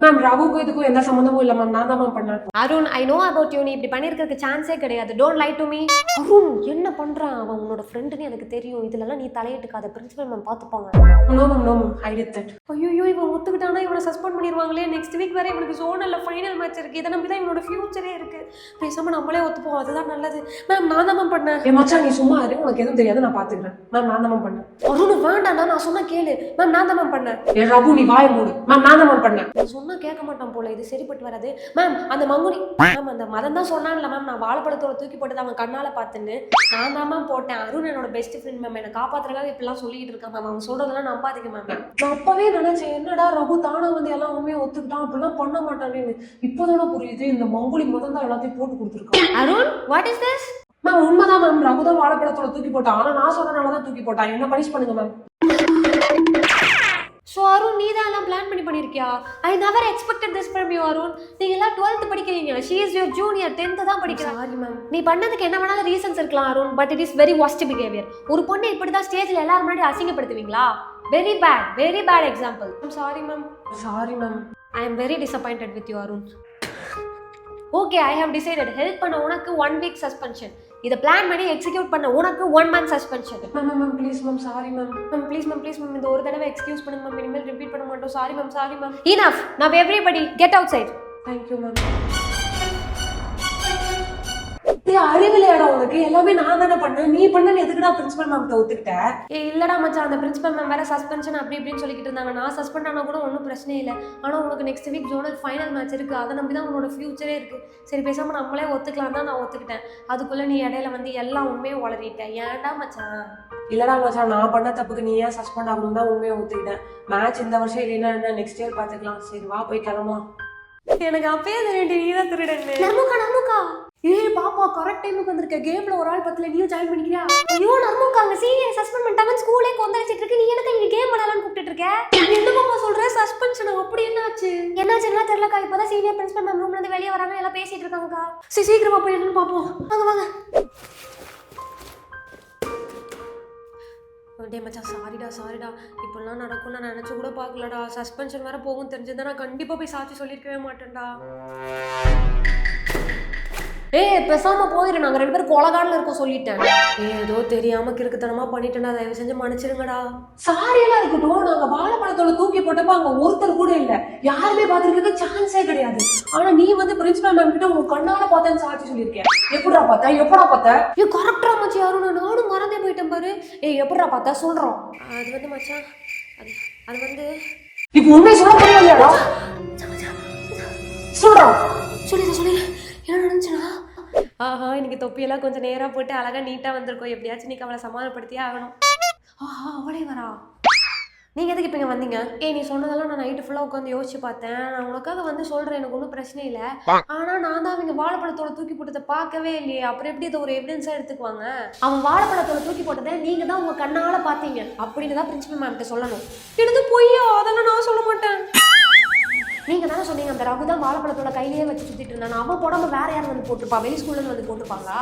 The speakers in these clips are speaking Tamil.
மேம் ரகுக்கும் இதுக்கும் எந்த சம்மந்தமும் இல்ல மேம், நான் தான் மேம் பண்ணேன். Arun, I know about you. நீ இப்படி பண்ணிருக்கிறதுக்கு சான்ஸே கிடையாது. Don't lie to me. Arun என்ன பண்றான்? அவன் உன்னோட ஃப்ரெண்டுன்னு எனக்கு தெரியும். இதுலலாம் நீ தலையிட்டுக்காத. பிரின்சிபல் மேம் பாத்துப்பாங்க. No ma'am I did that. ஐயோ, இவன் ஒத்துக்கிட்டானா இவனை சஸ்பெண்ட் பண்ணிடுவாங்களே. நெக்ஸ்ட் வீக் வரை இவனுக்கு ஜோனல்ல ஃபைனல் மேட்ச் இருக்கு. இதை நம்பி தான் இவனோட ஃபியூச்சரே இருக்கு. பேசாம நம்மளே ஒத்துப்போம், அதுதான் நல்லது. மேம் நான் தான் மேம் பண்ணேன். ஏ மச்சான் நீ சும்மா இரு, உனக்கு எதுவும் தெரியாது, நான் பாத்துக்கிறேன். மேம் நான் தான் மேம் பண்ணேன். அருண் வேண்டாம், நான் சொன்னா கேளு. மேம் நான் தான் மேம் பண்ணேன். ஏ ரகு நீ வாய மூடு. மேம் நான் தான் மேம் பண்ணேன். சொன்னா கேட்க மாட்டான் போல, இது சரிப்பட்டு வராது. மேம் அந்த மங்குனி மேம் அந்த மதம் தான் சொன்னான்ல மேம், நான் வாழைப்பழத்தோட தூக்கி போட்டது அவன் கண்ணால பார்த்துன்னு நான் தான் மேம் போட்டேன். அருண் என்னோட பெஸ்ட் ஃப்ரெண்ட் மேம், என்னை காப்பாத்துறதுக்காக இப்படிலாம் சொல்லிட்டு இருக்கான் மேம். அவன் சொல்றதெல்லாம் நம்பாதீங்க மேம். நான் அப்பவே நினைச்சேன் என்னடா ரகு தானா வந்து எல்லாம் உண்மையை ஒத்துக்கிட்டான், அப்படிலாம் பண்ண மாட்டானேன்னு. இப்போதானே புரியுது, இந்த மங்குலி மதம் தான் எல்லாத்தையும் போட்டு கொடுத்துருக்கான். Arun what is this? Ma'am உண்மைதான் மேம், ரகு தான் வாழைப்பழத்தோட தூக்கி போட்டான். ஆனா நான் சொன்னனாலதான் தூக்கி போட்டான். என்ன பனிஷ் பண்ணுங்க மேம். ஸோ அருண் நீ தான் எல்லாம் பிளான் பண்ணிருக்கியா? I never expected this from you Arun. நீங்க எல்லாம் 12th படிக்கிறீங்க, she is your junior, 10th தான் படிக்கிறா. Sorry ma'am. நீ பண்ணதுக்கு என்ன வேணாலும் ரீசன்ஸ் இருக்கலாம் Arun, but it is very worst behaviour. ஒரு பொண்ணை இப்படி தான் ஸ்டேஜ்ல எல்லாரும் முன்னாடி அசிங்கப்படுத்துவீங்களா? Very bad example. I'm sorry ma'am. Sorry ma'am. I am very disappointed with you Arun. Okay, I have decided. Help பண்ண உனக்கு 1 week சஸ்பென்ஷன், இதை பிளான் பண்ணி எக்ஸிக்யூட் பண்ண உனக்கு 1 month suspension. Ma'am please ma'am, sorry ma'am. Ma'am please ma'am, இந்த ஒரு தடவை எக்ஸ்கியூஸ் பண்ணுங்க மேம், இனிமேல் ரிப்பீட் பண்ண மாட்டோம். Sorry ma'am. Enough. Now everybody get outside. Thank you ma'am. அறிவில்லையாடா உனக்கு? எல்லாமே நான் தானே பண்ணேன், நீ பண்ணு எதுக்குடா பிரின்சிபல் மேம் ஒத்துக்கிட்ட? இல்லடா மச்சான், அந்த பிரின்சிபல் மேம் வேற சஸ்பென்ஷன் அப்படி இப்படின்னு சொல்லிக்கிட்டு இருந்தாங்க. நான் சஸ்பெண்ட் ஆனா கூட ஒன்றும் பிரச்சனை இல்லை. ஆனா உனக்கு next week zonal final match இருக்கு, அதை நம்பி தான் உன்னோட ஃபியூச்சரே இருக்கு. சரி பேசாம நம்மளே ஒத்துக்கலாம் தான் நான் ஒத்துக்கிட்டேன். அதுக்குள்ள நீ இடையில வந்து எல்லா உண்மையும் உளறிட்டேன். ஏன்டா மச்சான்? இல்லடா மச்சான், நான் பண்ண தப்புக்கு நீ ஏன் சஸ்பெண்ட் ஆகணும் தான் உண்மையை ஒத்துக்கிட்டேன். மேட்ச் இந்த வருஷம் இல்லைன்னா என்ன, நெக்ஸ்ட் இயர் பாத்துக்கலாம். சரி வா போய் கிளம்பலாம். எனக்கு அப்பயே தெரியும் நீ தான் திருடன். நமக்கா ஏய் பாப்பா, கரெக்ட் டைமுக்கு வந்திருக்க. கேம்ல ஒரு ஆள் பத்தல, நீயும் ஜாயின் பண்ணிக்கிறியா? ஐயோ நர்முக்கா, அங்க சீனியர் சஸ்பெண்ட் பண்ணிட்டாங்க, ஸ்கூலே கொந்தளிச்சிட்டு இருக்கு. நீ எனக்கு இங்க கேம் விளையாடலாம்னு கூப்பிட்டு இருக்க. என்ன பாப்பா சொல்ற? சஸ்பென்ஷன் அப்படி என்னாச்சுன்னா தெரியலக்கா. இப்பதான் சீனியர் பிரின்சிபல் மேம் ரூம்ல இருந்து வெளியே வராங்க, எல்லாம் பேசிட்டு இருக்காங்கக்கா. சீக்கிரமா போய் என்னன்னு பாப்போம். வாங்க. டே மச்சான், சாரிடா. இப்பெல்லாம் நடக்கும் நான் நினைச்சு கூட பார்க்கலடா. சஸ்பென்ஷன் வேற போகும் தெரிஞ்சதா நான் கண்டிப்பா போய் சாட்சி சொல்லியிருக்கவே மாட்டேன்டா. பேசாம போயிரு, நாங்க 2 பேரும் கொலகாடல இருக்கோம் சொல்லிட்டேன். ஏதோ தெரியாம கிறுக்குத்தனமா பண்ணிட்டேன்டா, தயவு செஞ்சு மன்னிச்சிருங்கடா. சாரி எல்லாம் இருக்கட்டும், நாங்க வாழைப்பழத்தோட தூக்கி போட்டப்ப அங்க ஒருத்தர் கூட இல்ல, யாருமே பாத்துருக்க சான்ஸே கிடையாது. ஆனா நீ வந்து பிரின்சிபல் மேம் கிட்ட உங்க கண்ணால பார்த்தேன்னு சாட்சி சொல்லியிருக்கேன். எப்படா பார்த்த? கரெக்டா மச்சி அருண், நானும் மறந்தே போயிட்டேன் பாரு. எப்படா பார்த்தா சொல்றோம். அது வந்து மச்சான், அது வந்து இப்ப உண்மை சொல்ல முடியலையாடா? சொல்றோம். சொல்லு. என்ன நடந்துச்சுனா? ஆஹா, இன்னைக்கு தொப்பியெல்லாம் கொஞ்சம் நேரா போட்டு அழகா நீட்டா வந்திருக்கோம். எப்படியாச்சும் நீ அவளை சமாதானப்படுத்தியே ஆகணும். ஆஹா, அவளே வரா. நீங்க எதுக்கு இப்ப இங்க வந்தீங்க? நீ சொன்னதெல்லாம் நான் நைட்டு ஃபுல்லா உட்காந்து யோசிச்சு பார்த்தேன். நான் உனக்காக வந்து சொல்றேன், எனக்கு ஒன்றும் பிரச்சனை இல்லை. ஆனா நான் தான் அவங்க வாழைப்பழத்தோட தூக்கி போட்டதை பார்க்கவே இல்லையே, அப்புறம் எப்படி இதை ஒரு எவிடன்ஸா எடுத்துக்குவாங்க? அவன் வாழைப்பழத்தோட தூக்கி போட்டதை நீங்க தான் உங்க கண்ணால பாத்தீங்க அப்படின்னு தான் பிரின்சிபல் மேம் கிட்ட சொல்லணும். எனக்கு பொய்யா? அதெல்லாம் நான் சொல்ல மாட்டேன். நீங்க தானே சொன்னீங்க அந்த ரகு தான் வாழைப்பழத்தோட கையிலேயே வச்சு சுத்திட்டு இருந்தான். அவன் போடாம வேற யாரும் வந்து போட்டிருப்பா? வெளி ஸ்கூல்ல இருந்து வந்து போட்டிருப்பாங்களா?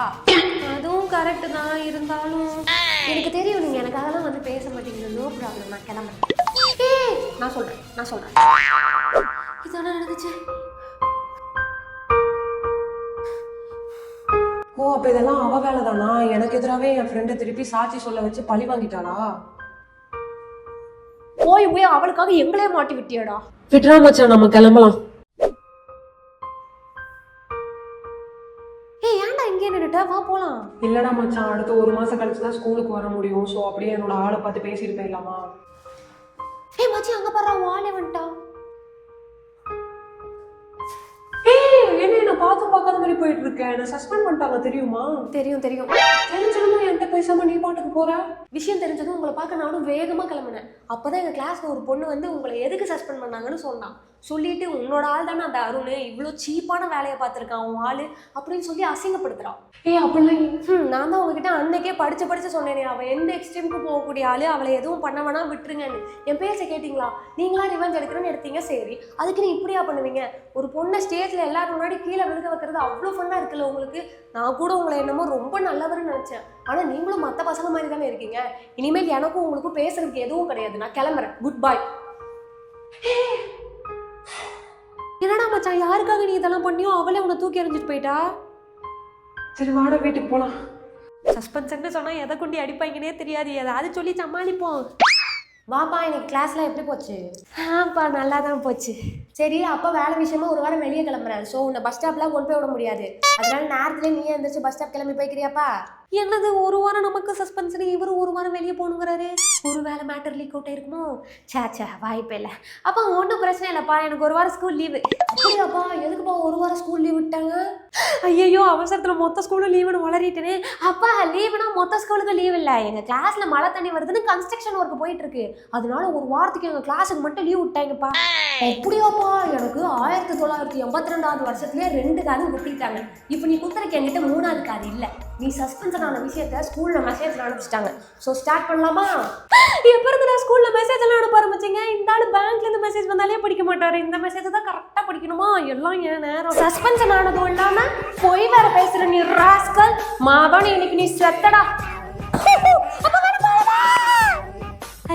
அதுவும் கரெக்ட் தான். இருந்தாலும் எனக்கு தெரியும் நீங்க எனக்கு அதெல்லாம் வந்து பேச மாட்டீங்க. நோ ப்ராப்ளம், நான் கிளம்புறேன். நான் சொல்றேன். இதான நடந்துச்சு. ஓ, அப்ப இதெல்லாம் அவ வேலை தானா? எனக்கு எதிராவே என் ஃப்ரெண்டை திருப்பி சாட்சி சொல்ல வச்சு பழி வாங்கிட்டாளா? போய் அவளுக்காக எங்களே மாட்டி விட்டியாடா. விட்றா மச்சான், நம்ம கிளம்பலாம். ஏன்டா இங்கே நின்னுட்ட? வா போலாம். இல்லடா மச்சான், அடுத்த 1 மாசம் கழிச்சுதான் ஸ்கூலுக்கு வர முடியும். சோ அப்படியே என்னோட ஆளை பார்த்து பேசிட்டு போயிடலாமா? மச்சி அங்க பாரு, ஆளே வந்துட்டா. என்ன பார்க்காத மாதிரி போயிட்டு இருக்கேன். என்ன சஸ்பெண்ட் பண்ணிட்டாங்க தெரியுமா? தெரியும். தெரிஞ்சதும் என்கிட்ட பேசாம நீ பாட்டுக்கு போற. விஷயம் தெரிஞ்சதும் உங்களை பார்க்க நானும் வேகமா கிளம்பினேன். அப்பதான் எங்க கிளாஸ்ல ஒரு பொண்ணு வந்து உங்களை எதுக்கு சஸ்பெண்ட் பண்ணாங்கன்னு சொன்னான். சொல்லிட்டு உன்னோட ஆள் தானே அந்த அருண், இவ்வளோ சீப்பான வேலையை பார்த்துருக்கான் உன் ஆளு அப்படின்னு சொல்லி அசிங்கப்படுத்துறான். அப்படிலாம் நான் தான் உங்ககிட்ட அன்னைக்கே படிச்சு சொன்னேனே, அவள் எந்த எக்ஸ்ட்ரீமுக்கு போகக்கூடிய ஆளு, அவளை எதுவும் பண்ண வேணா விட்டுருங்கன்னு. என் பேச்சை கேட்டீங்களா? நீங்களா ரிவெஞ்ச் எடுக்கிறேன்னு எடுத்தீங்க. சரி, அதுக்கு நீ இப்படியா பண்ணுவீங்க? ஒரு பொண்ணை ஸ்டேஜ்ல எல்லாரும் முன்னாடி கீழே விழுக வைக்கிறது அவ்வளோ ஃபன்னா இருக்குல்ல உங்களுக்கு? நான் கூட உங்களை என்னமோ ரொம்ப நல்லவர்னு நினைச்சேன். ஆனா நீங்களும் மற்ற பசங்க மாதிரி தானே இருக்கீங்க. இனிமேல் எனக்கும் உங்களுக்கும் பேசுறதுக்கு எதுவும் கிடையாது. நான் கிளம்புறேன். Good bye. என்னடா மச்சான், யாருக்காக நீ இதெல்லாம் பண்ணியோ அவளே உன்னை தூக்கி எறிஞ்சிட்டு போயிட்டா. சரி வாடா வீட்டுக்கு போலாம். சஸ்பென்ஸ்ன்னு சொன்னா எதை கொண்டு அடிப்பாங்கன்னே தெரியாது, ஏதாவது சொல்லி சமாளிப்போம். வாப்பா, இன்னைக்கு கிளாஸ்லாம் எப்படி போச்சு? ஆப்பா நல்லா தான் போச்சு. சரி, அப்போ வேலை விஷயமா ஒரு வாரம் வெளியே கிளம்புறேன். ஸோ உன்னை பஸ் ஸ்டாப்லாம் கொண்டு போய் விட முடியாது. அதனால நேரத்துல நீ எந்திரிச்சு பஸ் ஸ்டாப் கிளம்பி போய்க்கிறியாப்பா? என்னது ஒரு வாரம் நமக்கு சஸ்பென்ஸ், இவரு ஒரு வாரம் வெளியே போகணுங்கிறாரு. ஒரு வேலை மேட்டர் லீக் அவுட் ஆயிருக்குமோ? சேச்சா வாய்ப்பே இல்லை. அப்போ ஒன்றும் பிரச்சனை இல்லைப்பா, எனக்கு ஒரு வாரம் ஸ்கூல் லீவு. அப்படியாப்பா? எதுக்குப்பா ஒரு வாரம் ஸ்கூல் லீவ் விட்டாங்க? ஐயோ, அவசரத்தில் மொத்த ஸ்கூலும் லீவுன்னு வளரிட்டேனே. அப்பா லீவுனா மொத்த ஸ்கூலுக்கு லீவ் இல்லை, எங்கள் கிளாஸில் மழை தண்ணி வருதுன்னு கன்ஸ்ட்ரக்ஷன் ஒர்க் போயிட்டு இருக்கு. அதனால ஒரு வாரத்துக்கு எங்கள் கிளாஸுக்கு மட்டும் லீவ் விட்டாங்கப்பா. அப்படியாப்பா? எனக்கு 1982 வருஷத்துலேயே 2 காரும் குத்திட்டாங்க. இப்போ நீ குத்துறக்கு என்கிட்ட 3வது கார் இல்லை. நீ சஸ்பென்ஷனான விஷயத்த ஸ்கூலில் மெசேஜில் அனுப்பிச்சிட்டாங்க. ஸோ ஸ்டார்ட் பண்ணலாமா? எப்போ இருந்து நான் ஸ்கூலில் மெசேஜ் எல்லாம் அனுப்ப ஆரம்பிச்சிங்க? இந்த ஆள் பேங்க்லேருந்து மெசேஜ் வந்தாலே படிக்க மாட்டாரு, இந்த மெசேஜ் தான் கரெக்டாக படிக்கணுமா? எல்லாம் ஏன் நேரம். சஸ்பென்ஷன் ஆனதும் இல்லாமல் பொய் வேற பேசுகிற நீ ராஸ்கல் மாவன், இன்னைக்கு நீ செத்தடா.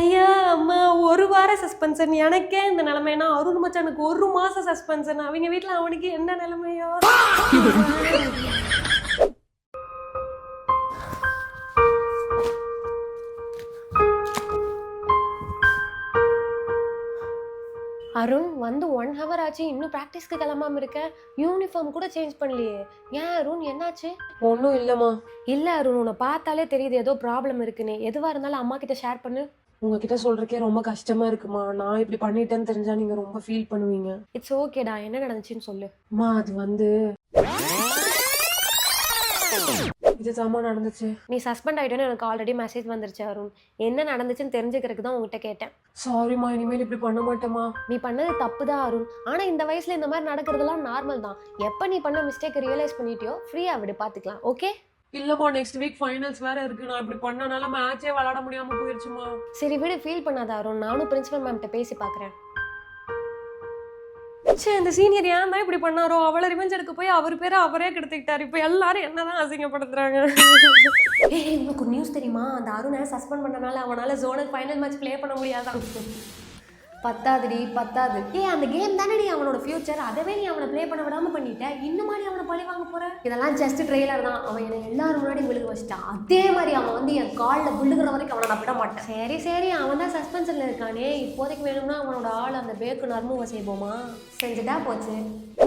ஐயா அம்மா, ஒரு வாரம் சஸ்பென்ஷன். எனக்கே இந்த நிலைமைனா அருண் மச்சானுக்கு 1 மாசம் சஸ்பென்ஷன். அவங்க வீட்டில் அவனுக்கு என்ன நிலைமையோ? அருண் வந்து 1 hour ஆச்சு, இன்னும் ப்ராக்டிஸ்க்கு கிளம்பாம இருக்க. யூனிஃபார்ம் கூட சேஞ்ச் பண்ணலையே. ஏன் அருண், என்னாச்சு? ஒன்றும் இல்லைம்மா. இல்லை அருண், உன்னை பார்த்தாலே தெரியுது ஏதோ ப்ராப்ளம் இருக்குன்னு. எதுவாக இருந்தாலும் அம்மா கிட்ட ஷேர் பண்ணு. உங்ககிட்ட சொல்றதுக்கே ரொம்ப கஷ்டமா இருக்குமா. நான் இப்படி பண்ணிட்டேன்னு தெரிஞ்சா நீங்க ரொம்ப ஃபீல் பண்ணுவீங்க. இட்ஸ் ஓகேடா, என்ன நடந்துச்சுன்னு சொல்லு. அம்மா அது வந்து இதுதாம்மா நடந்துச்சு. நீ சஸ்பெண்ட் ஆகிட்டேன்னு எனக்கு ஆல்ரெடி மெசேஜ் வந்துருச்சு அருண். என்ன நடந்துச்சுன்னு தெரிஞ்சுக்கிறதுக்கு தான் உங்ககிட்ட கேட்டேன். சாரிம்மா, இனிமேல் இப்படி பண்ண மாட்டேம்மா. நீ பண்ணது தப்பு தான் அருண். ஆனால் இந்த வயசில் இந்த மாதிரி நடக்கிறதுலாம் நார்மல் தான். எப்போ நீ பண்ண மிஸ்டேக் ரியலைஸ் பண்ணிட்டியோ ஃப்ரீயாக விடு, பார்த்துக்கலாம். ஓகே? இல்லம்மா, நெக்ஸ்ட் வீக் ஃபைனல்ஸ் வேற இருக்கு. நான் இப்படி பண்ணனால மேட்சே விளையாட முடியாம போயிருச்சுமா. சரி விடு, ஃபீல் பண்ணாத அருண். நானும் பிரின்சிபல் மேம்கிட்ட பேசி பார்க்குறேன். சரி, இந்த சீனியர் ஏன் தான் இப்படி பண்ணாரோ? அவளை ரிவெஞ்ச் எடுக்க போய் அவர் பேரை அவரே கெடுத்துக்கிட்டாரு. இப்போ எல்லாரும் என்னதான் அசிங்கப்படுத்துறாங்க. ஏய், உங்களுக்கு ஒரு நியூஸ் தெரியுமா? அந்த அருணை சஸ்பெண்ட் பண்ணனால அவனால ஜோனல் ஃபைனல் மேட்ச் ப்ளே பண்ண முடியாதான். பத்தாதுடி பத்தாது. அந்த கேம் தானே அவனோட ஃபியூச்சர். அதவே நீ அவனை ப்ளே பண்ண விடாம பண்ணிட்ட. இன்னும் மாதிரி அவனை பழி வாங்க போற? இதெல்லாம் ஜஸ்ட் ட்ரெய்லர் தான். அவன் என்னை எல்லாரும் முன்னாடி விழுக வச்சிட்டான். அதே மாதிரி அவன் வந்து என் காலில் விழுகிற வரைக்கும் அவனை நான் விட மாட்டேன். சரி சரி, அவன் தான் சஸ்பென்ஷன்ல இருக்கானே. இப்போதைக்கு வேணும்னா அவனோட ஆள் அந்த பேக்கு நர்முவை செய்வோமா? செஞ்சுட்டா போச்சு.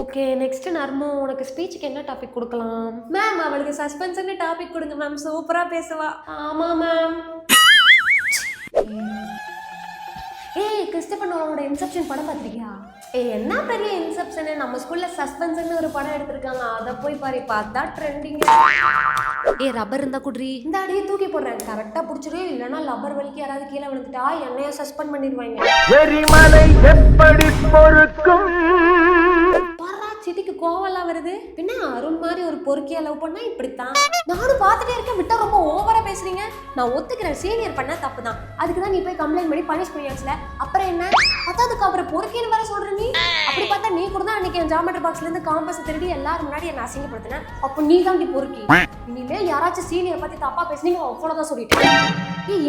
ஓகே, நெக்ஸ்ட் நர்மு, உனக்கு ஸ்பீச்சுக்கு என்ன டாபிக் கொடுக்கலாம்? மேம், அவளுக்கு சஸ்பென்ஷன் டாபிக் கொடுங்க மேம், சூப்பரா பேசுவா. ஆமா மேம். கிறிஸ்டபர் நோலனோட இன்செப்ஷன் படம் பார்த்திருக்கியா? என்ன பெரிய இன்செப்ஷன், நம்ம ஸ்கூல்ல சஸ்பென்ஷன் ஒரு படம் எடுத்திருக்காங்க, அதை போய் பாரு, பார்த்தா ட்ரெண்டிங். ரப்பர் இருந்தா குட்ரி, இந்த அடியே தூக்கி போடுறேன், கரெக்டா புடிச்சிரு. இல்லைன்னா லப்பர் வலிக்கு யாராவது கீழே விழுந்துட்டா என்னைய சஸ்பெண்ட் பண்ணிடுவாங்க. சிதிக்கு கோவம்லாம் வருது. பின்ன அருண் மாதிரி ஒரு பொறுக்கியா லவ் பண்ணா இப்படித்தான். நானும் பார்த்துட்டே இருக்கேன், விட்டா ரொம்ப ஓவரா பேசுறீங்க. நான் ஒத்துக்கிறேன், சீனியர் பண்ண தப்பு தான். அதுக்கு தான் நீ போய் கம்ப்ளைண்ட் பண்ணி பனிஷ் பண்ணியாச்சுல. அப்புறம் என்ன? பத்தாதுக்கு அப்புறம் பொறுக்கின்னு வேற சொல்ற நீ. அப்படி பார்த்தா நீ கூட தான் அன்னைக்கு என் ஜாமெட்ரி பாக்ஸ்ல இருந்து காம்பஸ் திருடி எல்லாரும் முன்னாடி என்ன அசிங்கப்படுத்தின. அப்போ நீ தான் பொறுக்கி. இனிமே யாராச்சும் சீனியர் பத்தி தப்பா பேசுனீங்க அவ்வளவுதான் சொல்லிட்டேன்.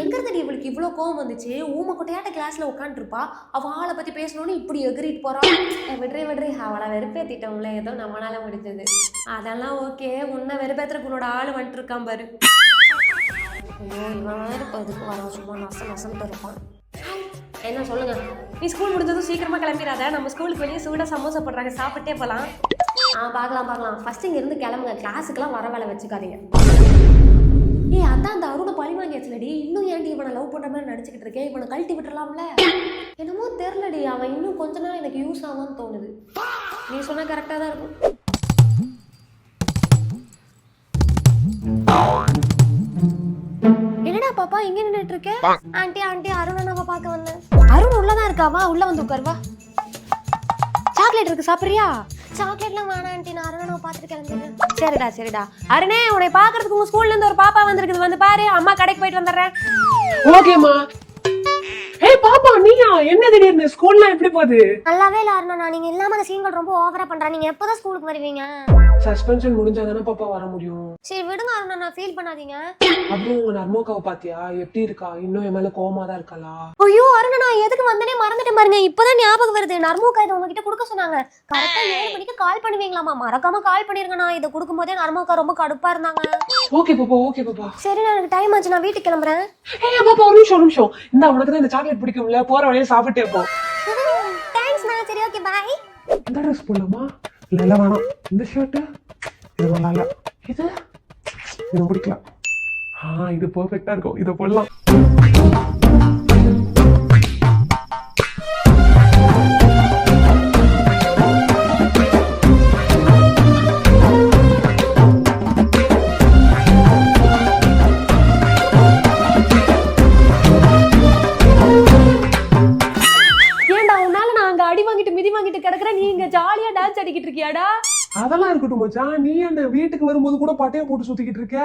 எங்க இருந்து இவளுக்கு இவ்வளவு கோவம் வந்துச்சு? ஊமை கொட்டையாட்ட கிளாஸ்ல உட்காந்துருப்பா, அவ ஆளை பத்தி பேசணும்னு இப்படி எகிரிட்டு போறா. விடுறே அவளை வெறுப்பேத்திட்டவங்களே, ஏதோ நம்மளால முடிஞ்சது. அதெல்லாம் ஓகே, உன்னை வெறுப்பேத்துறக்கு உன்னோட ஆள் வந்துட்டு இருக்கான் பாரு. ஐயோ, இவன் வேற அதுக்கு வர சும்மா நசன்ட்டு இருப்பான். என்ன சொல்லுங்க? நீ ஸ்கூல் முடிஞ்சதும் சீக்கிரமா கிளம்பிடாத. நம்ம ஸ்கூலுக்கு வெளியே சூடா சமோசா போடுறாங்க, சாப்பிட்டே போலாம். பார்க்கலாம். ஃபர்ஸ்ட் இங்க இருந்து கிளம்புங்க, கிளாஸுக்கெல்லாம் வர வேலை வச்சுக்காதீங்க. அதான் அந்த அருணை பழி வாங்கியாச்சுலடி. இன்னும் ஏன்டி இவனை லவ் பண்ற மாதிரி நடிச்சுக்கிட்டு இருக்கேன்? இவனை கழட்டி விட்டுறலாம்ல. என்னமோ தெரியலடி, அவன் இன்னும் கொஞ்ச நாள் எனக்கு யூஸ் ஆகும்னு தோணுது. நீ சொன்னா கரெக்டா தான் இருக்கும். என்னடா பாப்பா இங்க நின்னுட்டு இருக்க? ஆண்டி அருணை நம்ம பார்க்க வந்தேன். அருண் உள்ளதான் இருக்காவா? உள்ள வந்து உட்காருவா. சாக்லேட் இருக்கு, சாப்பிடுறியா? சாக்லேட்லாம் வேணாம் ஆண்டி, நான் அருணை பார்த்துட்டு கிளம்பிடுறேன். சரிடா. அருணே, உன்னை பாக்குறதுக்கு உங்க ஸ்கூல்ல இருந்து ஒரு பாப்பா வந்திருக்குது, வந்து பாரு. அம்மா கடைக்கு போயிட்டு வந்துடுறேன். ஓகேமா. ஏய் பாப்பா, நீயா? என்ன திடீர்னு? ஸ்கூல்ல எப்படி போகுது? நல்லாவே இல்ல அருணா, நீங்க இல்லாம அந்த சீன்கள் ரொம்ப ஓவரா பண்றா. நீங்க எப்போதான் ஸ்கூலுக்கு வருவீங்க? சஸ்பென்ஷன் முடிஞ்சாதானே பாப்பா வர முடியும். சரி விடுங்க அருணா, நான் ஃபீல் பண்ணாதீங்க. அப்புறம் உங்க நர்மோக்காவை பாத்தியா எப்படி இருக்கா? இன்னும் என் மேல கோவமா தான் இருக்காளா? ஐயோ அருணா, நான் எதுக்கு வந்தனே மறந்துட்டேன் பாருங்க. இப்பதான் ஞாபகம் வருது. நர்மோக்கா இதை உங்ககிட்ட கொடுக்க சொன்னாங்க. கரெக்டா 7 மணிக்கு கால் பண்ணுவீங்களாமா, மறக்காம கால் பண்ணிருங்க. நான் இதை கொடுக்கும் போதே நர்மோக்கா ரொம்ப கடுப்பா இருந்தாங்க. ஓகே பாப்பா, ஓகே பாப்பா. சரி, நான் எனக்கு டைம் ஆச்சு, நான் வீட்டுக்கு கிளம்புறேன். ஏய் பாப்பா, ஒரு நிமிஷம். இந்த உனக்கு தான் இந்த சாக்லேட் பிடிக்கும்ல, போற வழியில சாப்பிட்டே போ. தேங்க்ஸ் நான். சரி ஓகே பாய். இந்த ட்ரெஸ் போடலாமா? இல்ல வேணாம். இந்த ஷர்ட் இது நல்லா இல்ல. இது பிடிக்கல. இது பெர்ஃபெக்ட்டா இருக்கும். இத போடலாம். ஏன்டா உன்னால நான் அங்க அடி வாங்கிட்டு மிதி வாங்கிட்டு கிடக்குறேன், நீ இங்க ஜாலியா டான்ஸ் அடிக்கிட்டு இருக்கியாடா? அதெல்லாம் இருக்கட்டும் மச்சான். நீ அந்த வீட்டுக்கு வரும்போது கூட பட்டைய போட்டு சுத்திக்கிட்டு இருக்க.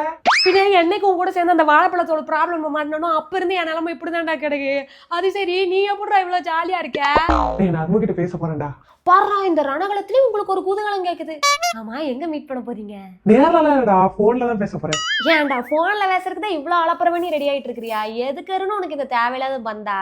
பின்ன என்னைக்கு உன் கூட சேர்ந்து அந்த வாழைப்பழத்தோட ப்ராப்ளம் மாட்டணும், அப்ப இருந்து என் நிலைமை இப்படிதான்டா கிடக்கு. அது சரி, நீ எப்படிடா இவ்வளவு ஜாலியா இருக்க? நான் நர்ம கிட்ட பேச போறேன்டா. பாருடா, இந்த ரணகலத்திலயும் உங்களுக்கு ஒரு குதூகலம் கேக்குது. ஆமா, எங்க மீட் பண்ண போறீங்க? நேர்லடா, போன்ல தான் பேச போறேன். ஏன்டா போன்ல பேசுறதுக்கு தான் இவ்வளவு அலப்பற பண்ணி ரெடி ஆயிட்டு இருக்கிறியா? எதுக்குன்னு உனக்கு இந்த தேவையில்லாத பந்தா?